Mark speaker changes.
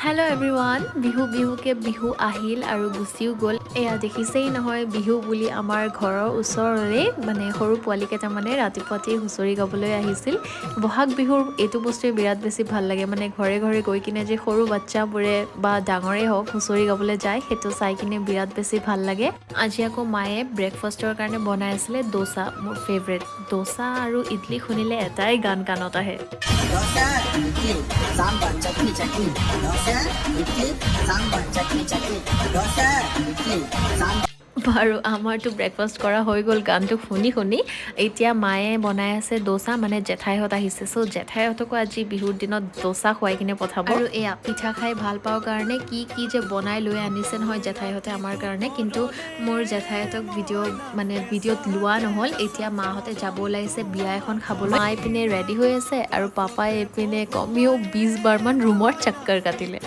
Speaker 1: Hello' everyone বিহুকে বিহু আহিল আৰু গুচিও গ'ল এয়া দেখিছেই নহয় বিহু বুলি আমাৰ ঘৰৰ ওচৰৰে মানে সৰু পোৱালি কেইটামানে ৰাতিপুৱাতেই হুঁচৰি গাবলৈ আহিছিল বহাগ বিহুৰ এইটো বস্তুৱে বিৰাট বেছি ভাল লাগে মানে ঘৰে ঘৰে গৈ কিনে যে সৰু বাচ্চাবোৰে বা ডাঙৰেই হওক হুঁচৰি গাবলৈ যায় সেইটো চাই কিনে বিৰাট বেছি ভাল লাগে আজি আকৌ মায়ে ব্ৰেকফাষ্টৰ কাৰণে বনাই আছিলে দোচা মোৰ ফেভৰেট দোচা আৰু ইডলি শুনিলে এটাই গান কাণত আহে
Speaker 2: dosa, idli, sambar, chutney. Dosa, idli, sambar, chutney. Dosa, idli, sambar.
Speaker 1: বাৰু আমাৰতো ব্ৰেকফাষ্ট কৰা হৈ গ'ল গানটো শুনি শুনি এতিয়া মায়ে বনাই আছে দোচা মানে জেঠাইহঁত আহিছে চ' জেঠাইহঁতকো আজি বিহুৰ দিনত দোচা খুৱাই কিনে পঠাব আৰু এয়া পিঠা খাই ভাল পাওঁ কাৰণে কি যে বনাই লৈ আনিছে নহয় জেঠাইহঁতে আমাৰ কাৰণে কিন্তু মোৰ জেঠাইহঁতক ভিডিঅ'ত লোৱা নহ'ল এতিয়া মাহঁতে যাব ওলাইছে বিয়া এখন খাবলৈ মা এইপিনে ৰেডি হৈ আছে আৰু পাপাই এইপিনে কমেও 20 বাৰমান ৰুমৰ চক্কৰ কাটিলে